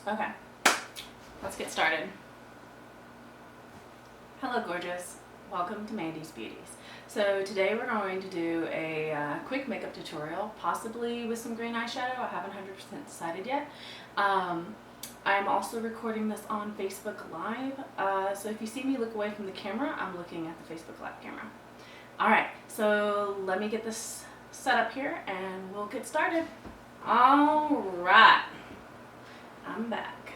Okay, let's get started. Hello gorgeous, welcome to Mandy's Beauties. So today we're going to do a quick makeup tutorial, possibly with some green eyeshadow. I haven't 100% decided yet. I'm also recording this on Facebook Live, so if you see me look away from the camera, I'm looking at the Facebook Live camera. Alright, so let me get this set up here and we'll get started. Alright, I'm back.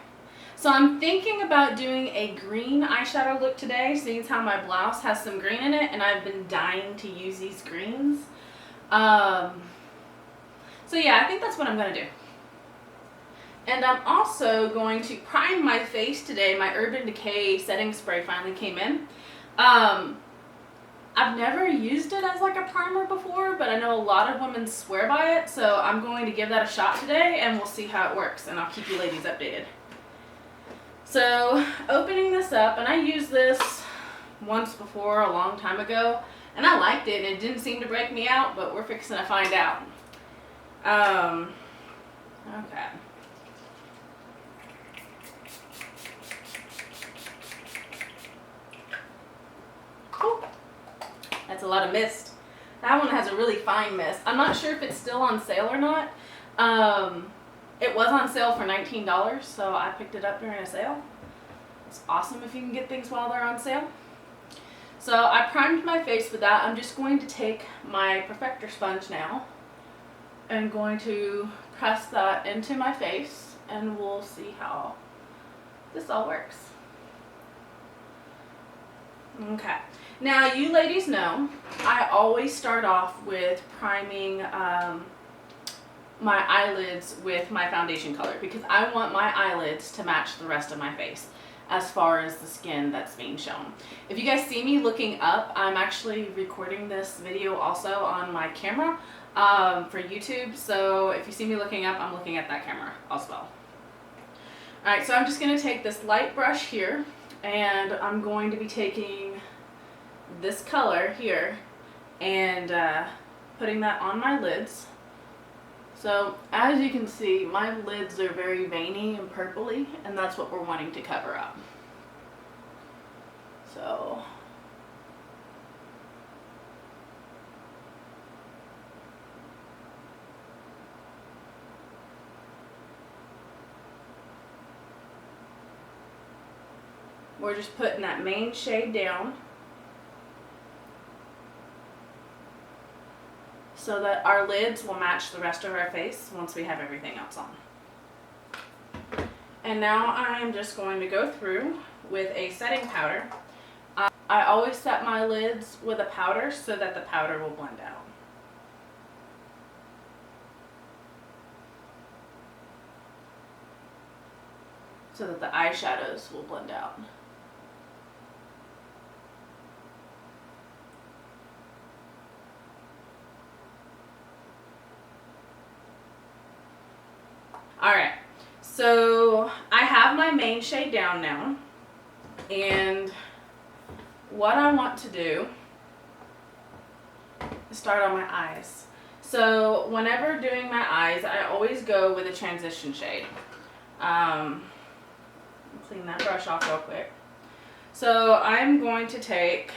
So I'm thinking about doing a green eyeshadow look today, seeing as how my blouse has some green in it and I've been dying to use these greens. So yeah, I think that's what I'm going to do. And I'm also going to prime my face today. My Urban Decay setting spray finally came in. I've never used it as like a primer before, but I know a lot of women swear by it, so I'm going to give that a shot today and we'll see how it works and I'll keep you ladies updated. So opening this up, and I used this once before a long time ago and I liked it and it didn't seem to break me out, but we're fixing to find out. Okay. That's a lot of mist. That one has a really fine mist. I'm not sure if it's still on sale or not. It was on sale for $19, so I picked it up during a sale. It's awesome if you can get things while they're on sale. So I primed my face with that. I'm just going to take my perfector sponge now and going to press that into my face and we'll see how this all works. Okay. Now, you ladies know I always start off with priming my eyelids with my foundation color because I want my eyelids to match the rest of my face as far as the skin that's being shown. If you guys see me looking up, I'm actually recording this video also on my camera for YouTube. So if you see me looking up, I'm looking at that camera as well. Alright, so I'm just going to take this light brush here and I'm going to be taking this color here and putting that on my lids. So as you can see, my lids are very veiny and purpley, and that's what we're wanting to cover up. So we're just putting that main shade down so that our lids will match the rest of our face once we have everything else on. And now I'm just going to go through with a setting powder. I always set my lids with a powder so that the powder will blend out. So that the eyeshadows will blend out. Alright, so I have my main shade down now, and what I want to do is start on my eyes. So whenever doing my eyes, I always go with a transition shade. Clean that brush off real quick. So I'm going to take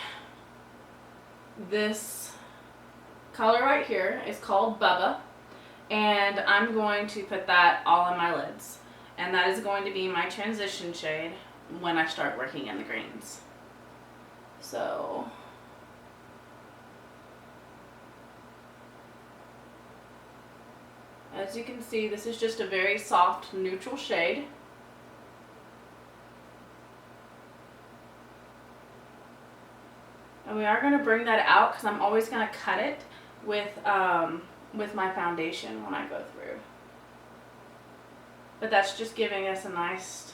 this color right here. It's called Bubba. And I'm going to put that all on my lids. And that is going to be my transition shade when I start working in the greens. So as you can see, this is just a very soft neutral shade. And we are going to bring that out because I'm always going to cut it with my foundation when I go through. But that's just giving us a nice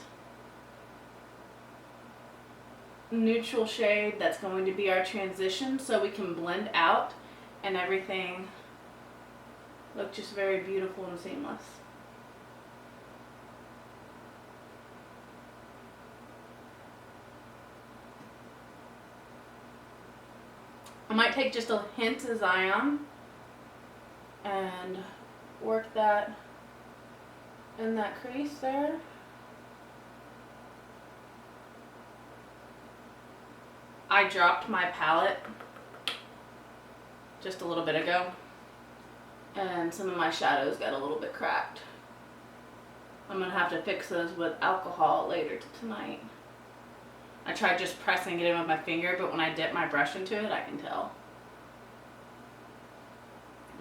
neutral shade that's going to be our transition so we can blend out and everything look just very beautiful and seamless. I might take just a hint of Zion and work that in that crease there. I dropped my palette just a little bit ago, and some of my shadows got a little bit cracked. I'm going to have to fix those with alcohol later tonight. I tried just pressing it in with my finger, but when I dip my brush into it, I can tell.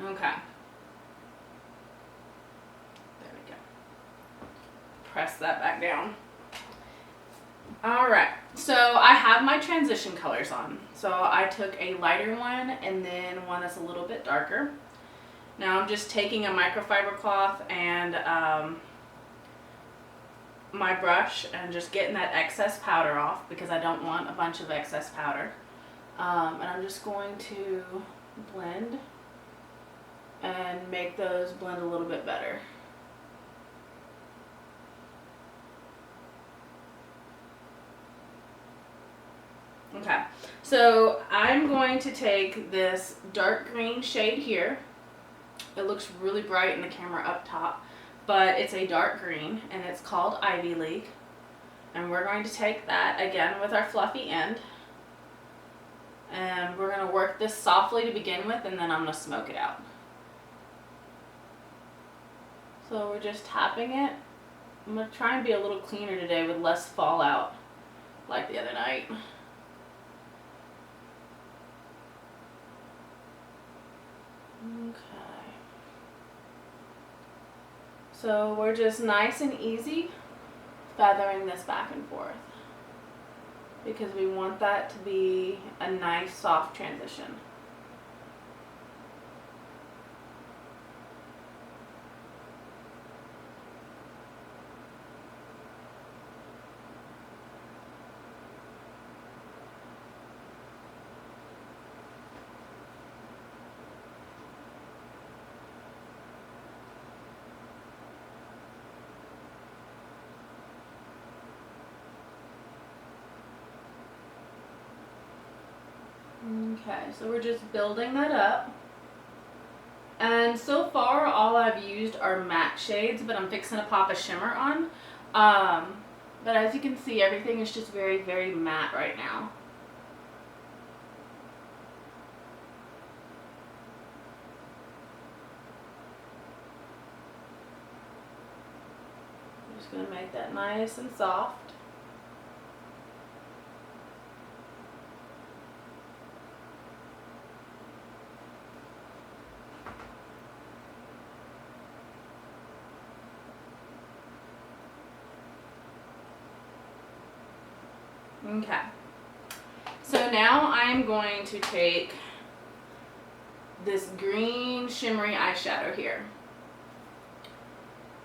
Okay. There we go. Press that back down. Alright, so I have my transition colors on. So I took a lighter one and then one that's a little bit darker. Now I'm just taking a microfiber cloth and my brush and just getting that excess powder off because I don't want a bunch of excess powder. And I'm just going to blend and make those blend a little bit better. Okay, so I'm going to take this dark green shade here. It looks really bright in the camera up top, but it's a dark green and it's called Ivy League. And we're going to take that again with our fluffy end. And we're going to work this softly to begin with, and then I'm going to smoke it out. So we're just tapping it. I'm going to try and be a little cleaner today with less fallout like the other night. Okay. So we're just nice and easy feathering this back and forth because we want that to be a nice soft transition. Okay, so we're just building that up. And so far all I've used are matte shades, but I'm fixing to pop a shimmer on. But as you can see, everything is just very, very matte right now. I'm just going to make that nice and soft. Okay, so now I'm going to take this green shimmery eyeshadow here,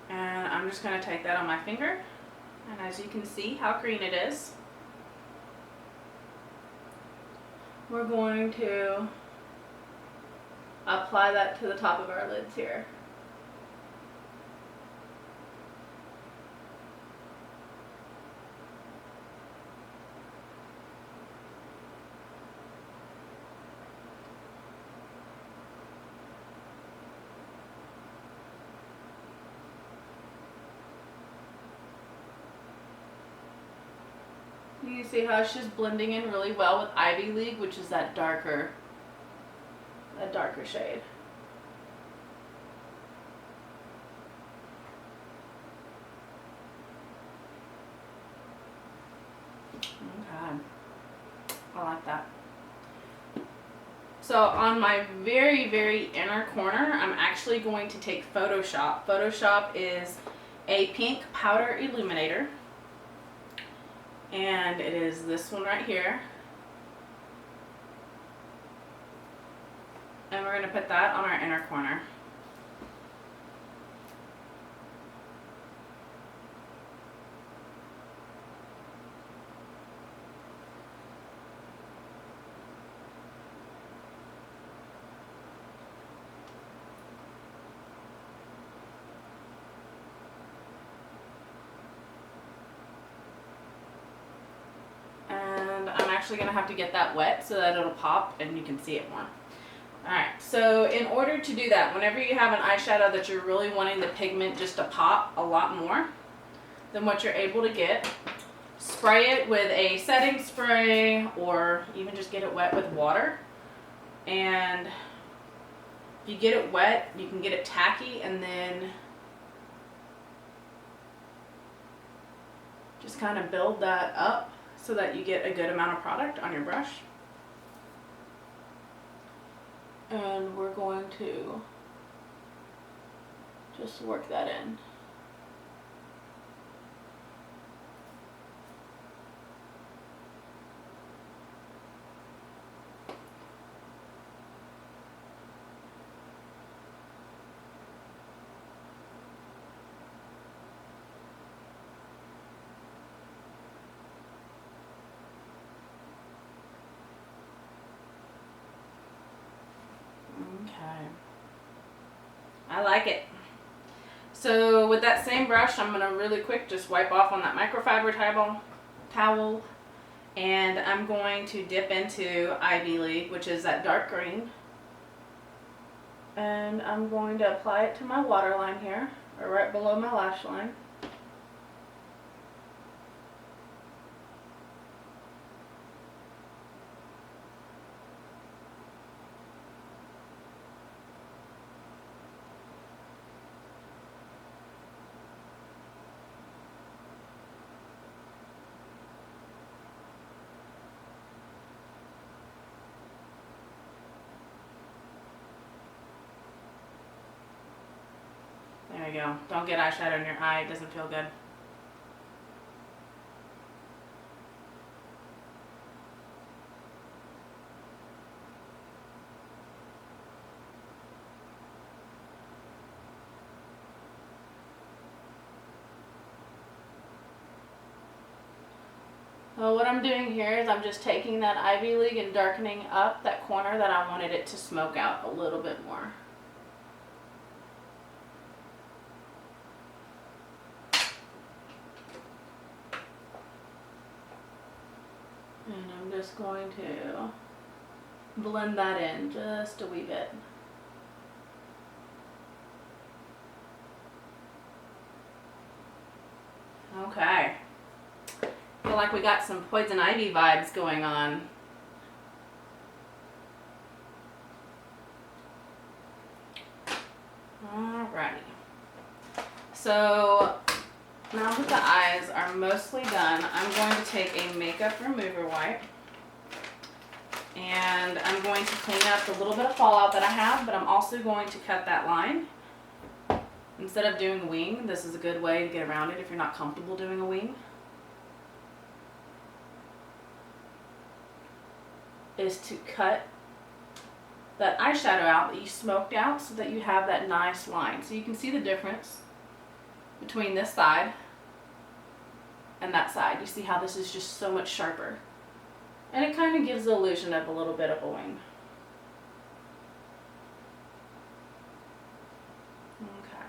and I'm just going to take that on my finger, and as you can see how green it is, we're going to apply that to the top of our lids here. You see how it's just blending in really well with Ivy League, which is that darker shade. Okay, I like that. So on my very, very inner corner, I'm actually going to take Photoshop. Photoshop is a pink powder illuminator. And it is this one right here. And we're going to put that on our inner corner. I'm actually going to have to get that wet so that it'll pop and you can see it more. Alright, so in order to do that, whenever you have an eyeshadow that you're really wanting the pigment just to pop a lot more than what you're able to get, spray it with a setting spray, or even just get it wet with water. And if you get it wet, you can get it tacky, and then just kind of build that up so that you get a good amount of product on your brush. And we're going to just work that in. Okay. I like it. So with that same brush, I'm going to really quick just wipe off on that microfiber towel, and I'm going to dip into Eyeshadow, which is that dark green, and I'm going to apply it to my waterline here, or right below my lash line. There we go. Don't get eyeshadow in your eye, it doesn't feel good. So what I'm doing here is I'm just taking that Ivy League and darkening up that corner that I wanted it to smoke out a little bit more. And I'm just going to blend that in just a wee bit. Okay. Feel like we got some Poison Ivy vibes going on. Alrighty. So now that the eyes are mostly done, I'm going to take a makeup remover wipe, and I'm going to clean up the little bit of fallout that I have, but I'm also going to cut that line. Instead of doing a wing, this is a good way to get around it if you're not comfortable doing a wing, is to cut that eyeshadow out that you smoked out so that you have that nice line. So you can see the difference between this side and that side. You see how this is just so much sharper. And it kind of gives the illusion of a little bit of a wing. Okay.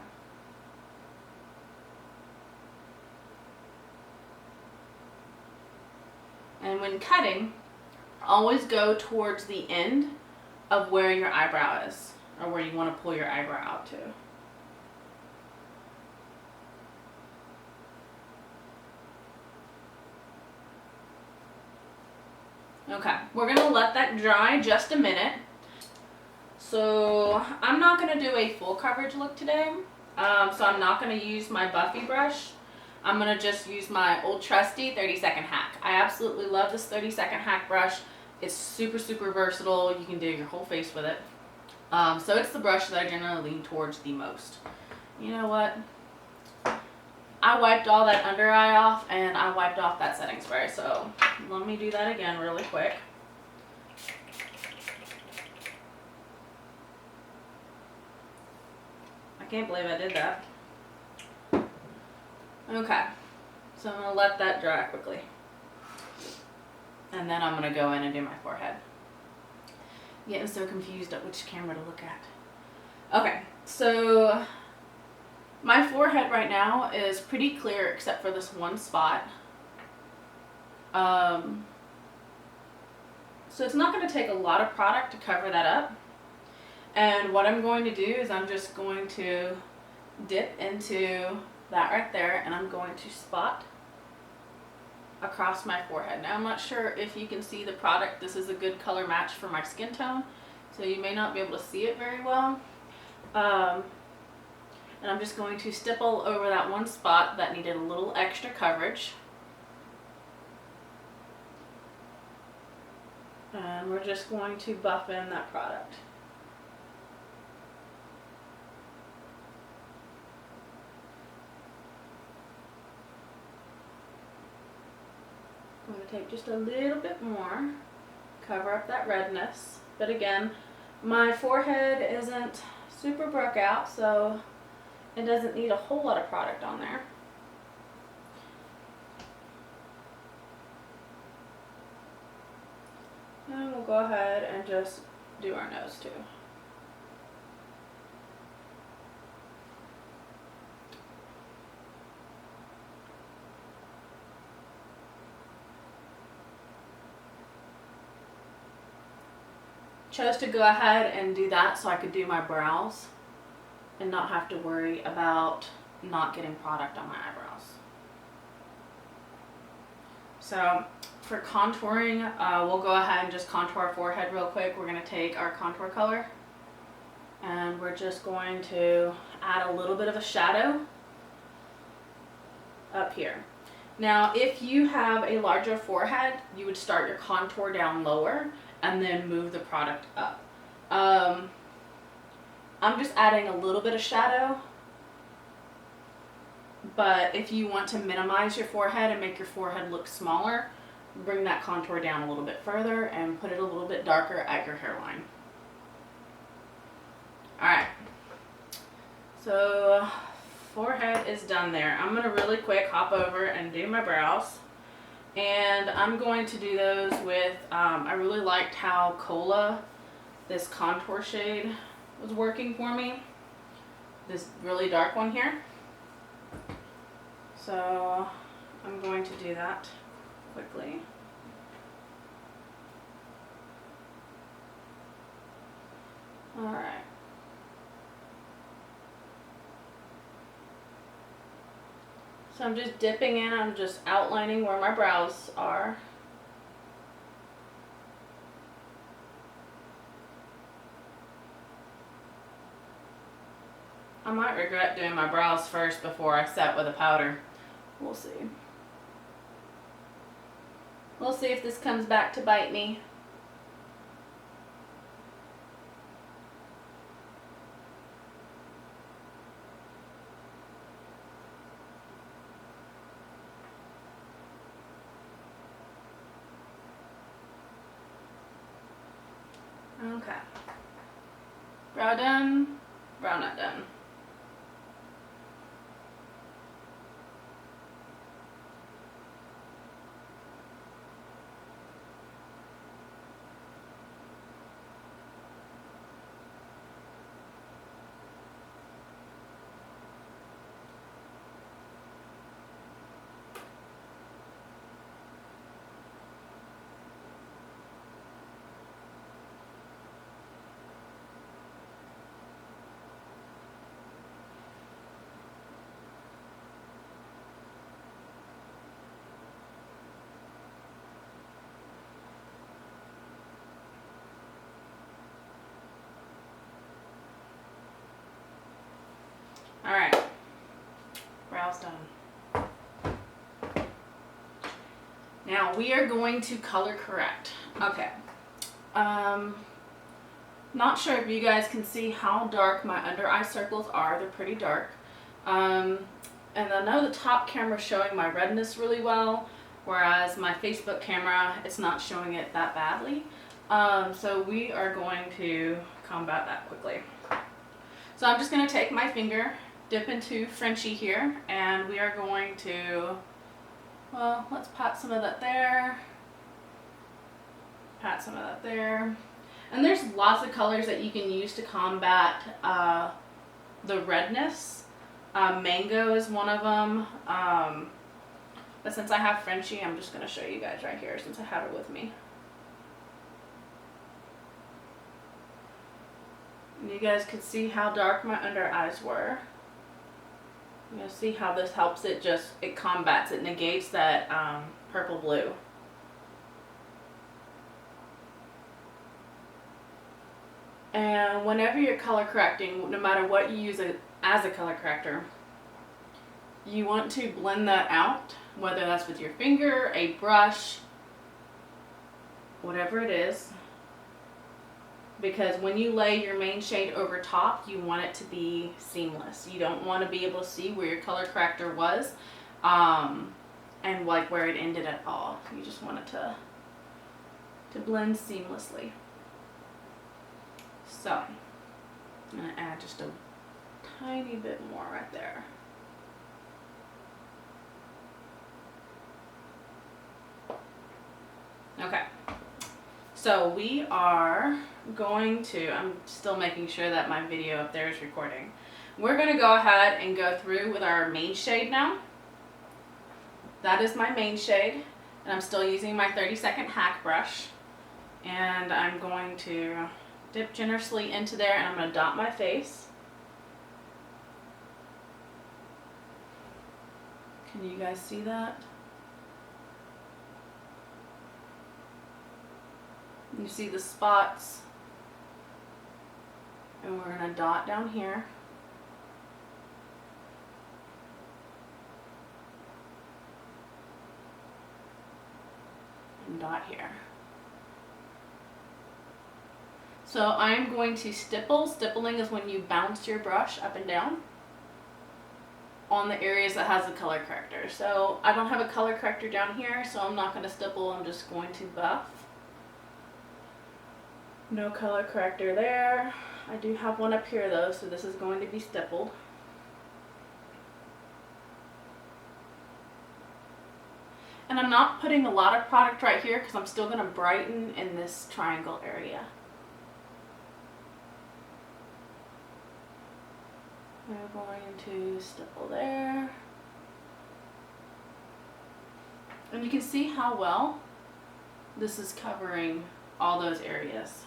And when cutting, always go towards the end of where your eyebrow is, or where you want to pull your eyebrow out to. Okay, we're going to let that dry just a minute. So I'm not going to do a full coverage look today, so I'm not going to use my Buffy brush. I'm going to just use my old trusty 30-second hack. I absolutely love this 30-second hack brush. It's super, super versatile. You can do your whole face with it. So it's the brush that I generally lean towards the most. You know what? I wiped all that under eye off, and I wiped off that setting spray. So let me do that again really quick. I can't believe I did that. Okay, so I'm going to let that dry quickly. And then I'm going to go in and do my forehead. Getting so confused at which camera to look at. Okay, so my forehead right now is pretty clear except for this one spot. So it's not going to take a lot of product to cover that up. And what I'm going to do is I'm just going to dip into that right there, and I'm going to spot across my forehead. Now I'm not sure if you can see the product. This is a good color match for my skin tone, so you may not be able to see it very well. And I'm just going to stipple over that one spot that needed a little extra coverage. And we're just going to buff in that product. I'm going to take just a little bit more, cover up that redness. But again, my forehead isn't super broke out, so it doesn't need a whole lot of product on there. And we'll go ahead and just do our nose too. Chose to go ahead and do that so I could do my brows and not have to worry about not getting product on my eyebrows. So for contouring, we'll go ahead and just contour our forehead real quick. We're going to take our contour color and we're just going to add a little bit of a shadow up here. Now if you have a larger forehead, you would start your contour down lower and then move the product up. I'm just adding a little bit of shadow, but if you want to minimize your forehead and make your forehead look smaller, bring that contour down a little bit further and put it a little bit darker at your hairline. Alright, so forehead is done there. I'm going to really quick hop over and do my brows. And I'm going to do those with, I really liked how Cola, this contour shade, was working for me. This really dark one here. So I'm going to do that quickly. Alright. So I'm just dipping in, I'm just outlining where my brows are. I might regret doing my brows first before I set with a powder. We'll see. We'll see if this comes back to bite me. Okay. Brow done, brow not done. Alright, brows done. Now we are going to color correct. Okay. Not sure if you guys can see how dark my under eye circles are. They're pretty dark. And I know the top camera is showing my redness really well, whereas my Facebook camera, it's not showing it that badly. So we are going to combat that quickly. So I'm just going to take my finger, dip into Frenchie here, and we are going to, well, let's pat some of that there, pat some of that there. And there's lots of colors that you can use to combat the redness. Mango is one of them, but since I have Frenchie, I'm just going to show you guys right here since I have it with me. And you guys could see how dark my under eyes were. You'll see how this helps it it combats, it negates that purple blue. And whenever you're color correcting, no matter what you use as a color corrector, you want to blend that out, whether that's with your finger, a brush, whatever it is. Because when you lay your main shade over top, you want it to be seamless. You don't want to be able to see where your color corrector was and like where it ended at all. You just want it to blend seamlessly. So I'm going to add just a tiny bit more right there. Okay. So we are going to, I'm still making sure that my video up there is recording. We're going to go ahead and go through with our main shade now. That is my main shade, and I'm still using my 30-second hack brush. And I'm going to dip generously into there, and I'm going to dot my face. Can you guys see that? You see the spots, and we're going to dot down here. And dot here. So I'm going to stipple. Stippling is when you bounce your brush up and down on the areas that has the color corrector. So I don't have a color corrector down here, so I'm not going to stipple. I'm just going to buff. No color corrector there. I do have one up here though, so this is going to be stippled. And I'm not putting a lot of product right here because I'm still going to brighten in this triangle area. We're going to stipple there. And you can see how well this is covering all those areas.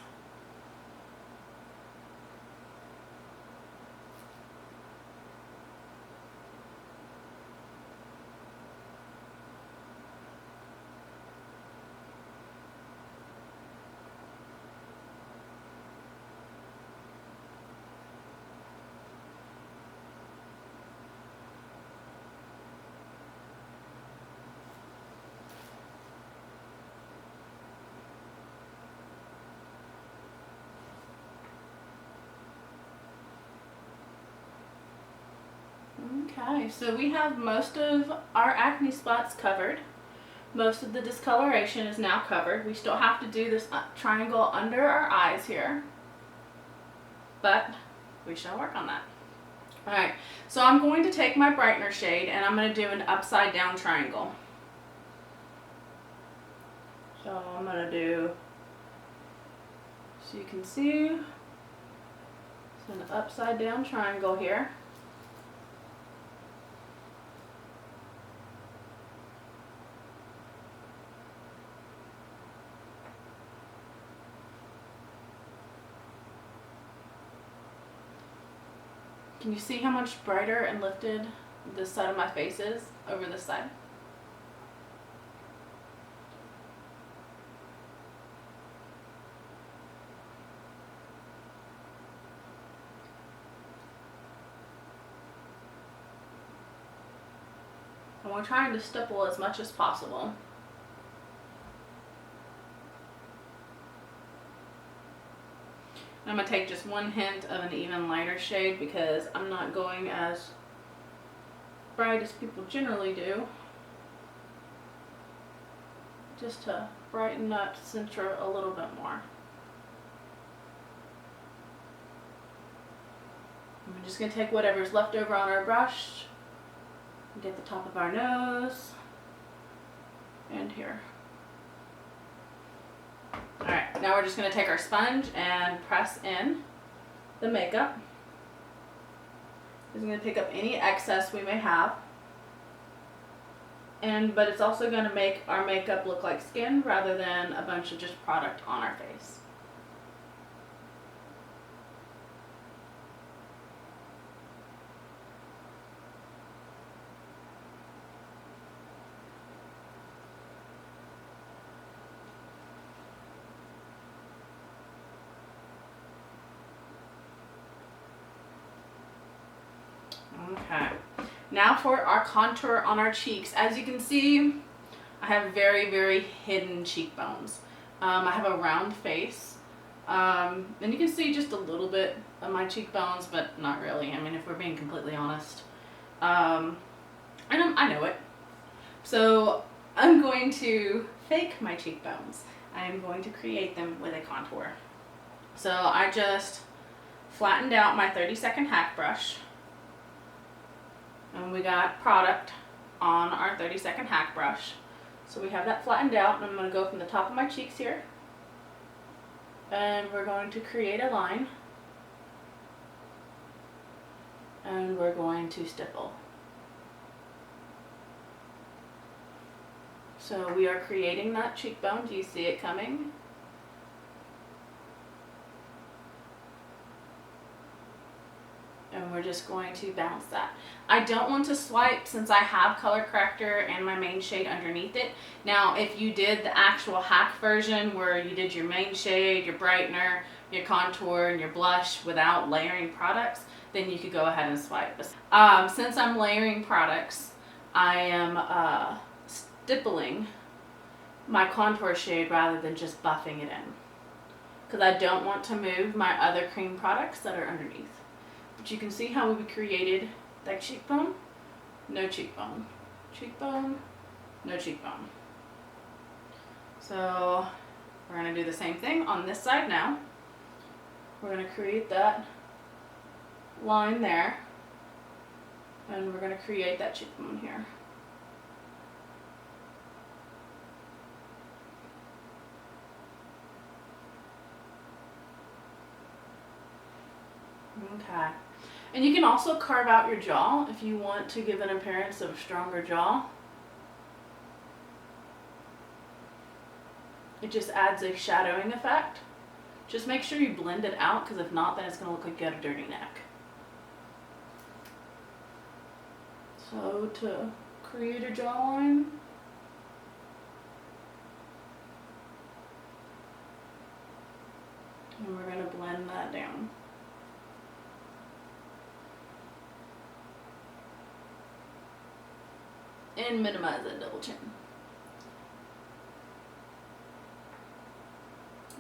Okay, so we have most of our acne spots covered. Most of the discoloration is now covered. We still have to do this triangle under our eyes here, but we shall work on that. Alright, so I'm going to take my brightener shade and I'm going to do an upside down triangle. So I'm going to do, so you can see, it's an upside down triangle here. Can you see how much brighter and lifted this side of my face is over this side? And we're trying to stipple as much as possible. I'm going to take just one hint of an even lighter shade because I'm not going as bright as people generally do. Just to brighten that center a little bit more. I'm just going to take whatever's left over on our brush and get the top of our nose and here. Alright, now we're just going to take our sponge and press in the makeup. It's going to pick up any excess we may have. But it's also going to make our makeup look like skin rather than a bunch of just product on our face. Now for our contour on our cheeks. As you can see, I have very, very hidden cheekbones. I have a round face. And you can see just a little bit of my cheekbones, but not really. I mean, if we're being completely honest. I know it. So I'm going to fake my cheekbones. I am going to create them with a contour. So I just flattened out my 30-second hack brush. And we got product on our 30-second hack brush. So we have that flattened out, and I'm going to go from the top of my cheeks here. And we're going to create a line. And we're going to stipple. So we are creating that cheekbone. Do you see it coming? And we're just going to bounce that. I don't want to swipe since I have color corrector and my main shade underneath it. Now, if you did the actual hack version where you did your main shade, your brightener, your contour, and your blush without layering products, then you could go ahead and swipe. Since I'm layering products, I am stippling my contour shade rather than just buffing it in, because I don't want to move my other cream products that are underneath. But you can see how we created that cheekbone, no cheekbone, cheekbone, no cheekbone. So we're going to do the same thing on this side now. We're going to create that line there, and we're going to create that cheekbone here. Okay. And you can also carve out your jaw if you want to give an appearance of a stronger jaw. It just adds a shadowing effect. Just make sure you blend it out, because if not, then it's going to look like you got a dirty neck. So to create a jawline, and we're going to blend that down. And minimize that double chin.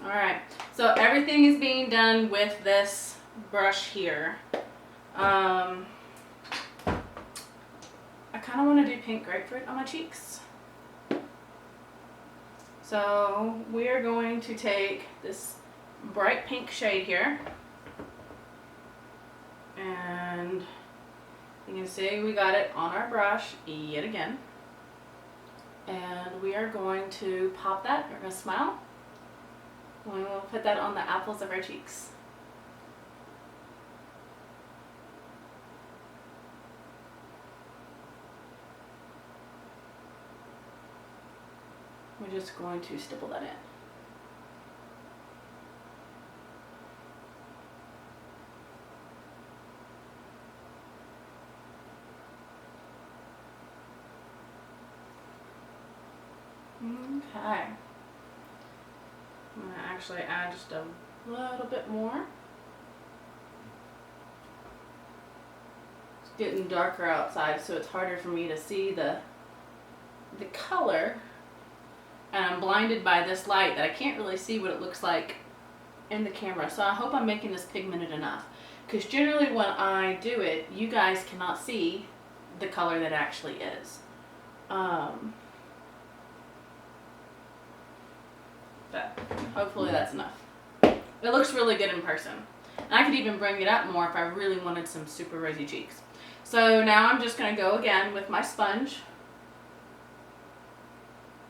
Alright, so everything is being done with this brush here. I kind of want to do pink grapefruit on my cheeks. So we are going to take this bright pink shade here. And you can see we got it on our brush yet again. And we are going to pop that. We're going to smile. And we will put that on the apples of our cheeks. We're just going to stipple that in. Okay. I'm going to actually add just a little bit more. It's getting darker outside, so it's harder for me to see the color. And I'm blinded by this light that I can't really see what it looks like in the camera. So I hope I'm making this pigmented enough. Because generally when I do it, you guys cannot see the color that it actually is. But hopefully that's enough. It looks really good in person. And I could even bring it up more if I really wanted some super rosy cheeks. So now I'm just going to go again with my sponge.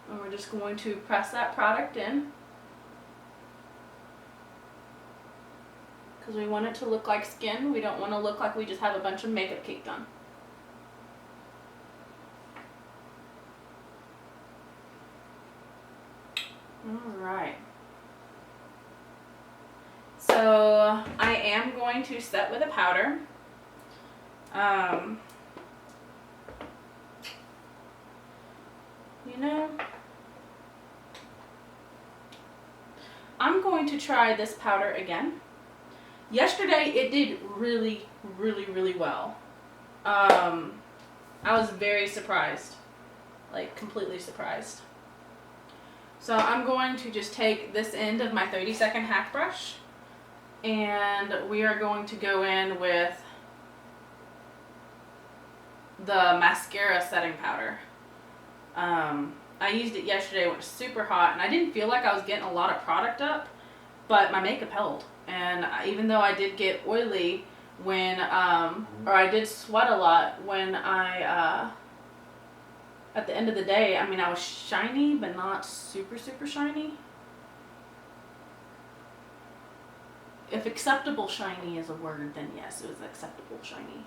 And we're just going to press that product in. Because we want it to look like skin. We don't want to look like we just have a bunch of makeup caked on. Alright. So I am going to set with a powder. You know, I'm going to try this powder again. Yesterday it did really well. I was very surprised, like completely surprised. So I'm going to just take this end of my 30-second hack brush, and we are going to go in with the mascara setting powder. I used it yesterday when it was super hot, and I didn't feel like I was getting a lot of product up, but my makeup held. And even though I did get oily when, or I did sweat a lot when I, at the end of the day, I mean, I was shiny, but not super, super shiny. If acceptable shiny is a word, then yes, it was acceptable shiny.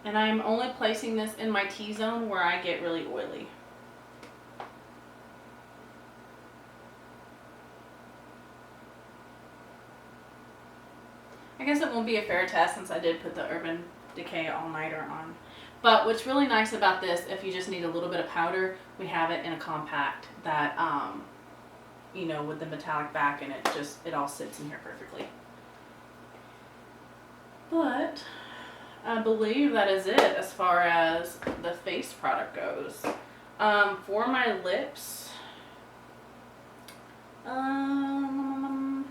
And I'm only placing this in my T-zone where I get really oily. I guess it won't be a fair test since I did put the Urban Decay All Nighter on. But what's really nice about this, if you just need a little bit of powder, we have it in a compact that, you know, with the metallic back, and it all sits in here perfectly. But I believe that is it as far as the face product goes. For my lips, I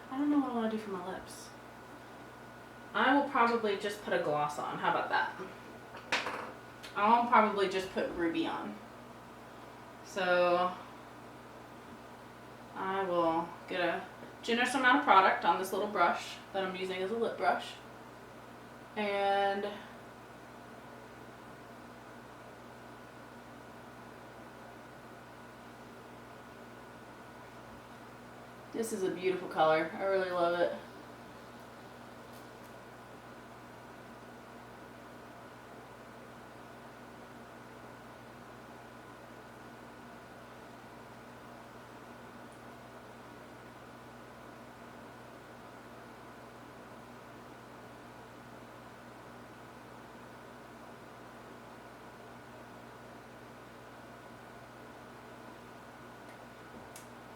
don't know what I want to do for my lips. I will probably just put a gloss on. How about that? I'll probably just put Ruby on. So I will get a generous amount of product on this little brush that I'm using as a lip brush. And this is a beautiful color. I really love it.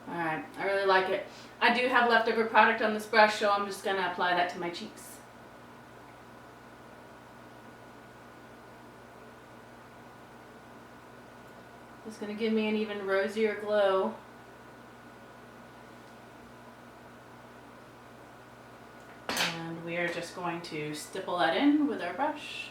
Alright, I really like it. I do have leftover product on this brush, so I'm just going to apply that to my cheeks. It's going to give me an even rosier glow. And we are just going to stipple that in with our brush.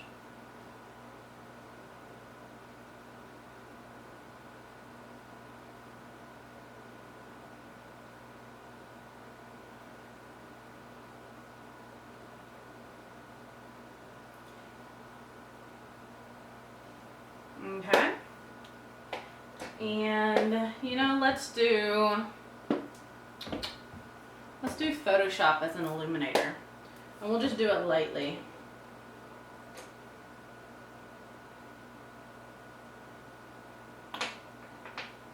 Okay. And you know, let's do Photoshop as an illuminator. And we'll just do it lightly.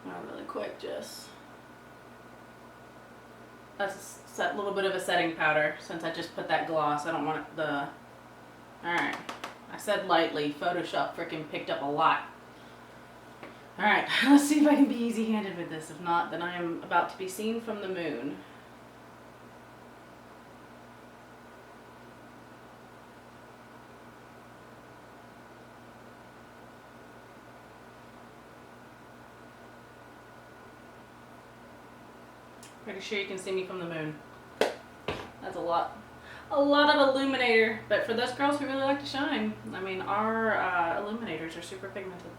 Not really quick, just that's a little bit of a setting powder since I just put that gloss. I don't want it Alright. I said lightly. Photoshop freaking picked up a lot. Alright, let's see if I can be easy-handed with this. If not, then I am about to be seen from the moon. Pretty sure you can see me from the moon. That's a lot. A lot of illuminator, but for those girls who really like to shine, I mean, our illuminators are super pigmented.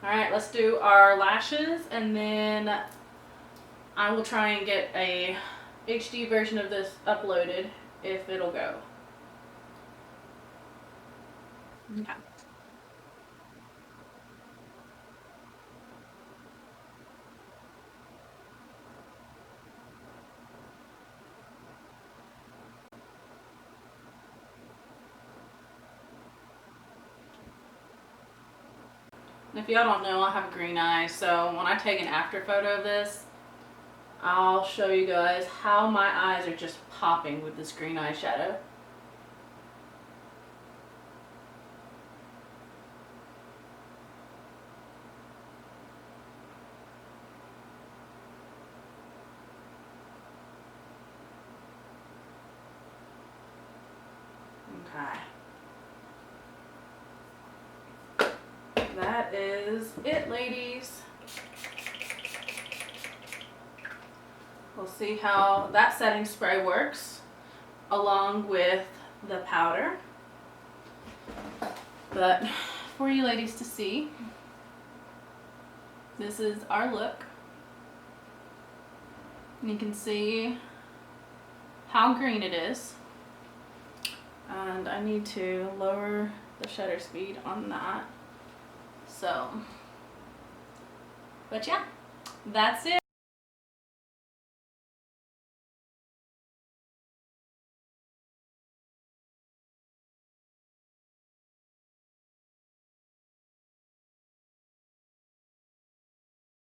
Alright, let's do our lashes, and then I will try and get a HD version of this uploaded if it'll go. Okay. If y'all don't know, I have a green eye, so when I take an after photo of this, I'll show you guys how my eyes are just popping with this green eyeshadow. Okay. That is it, ladies. We'll see how that setting spray works along with the powder. But for you ladies to see, this is our look. You can see how green it is. And I need to lower the shutter speed on that. So, but yeah, that's it.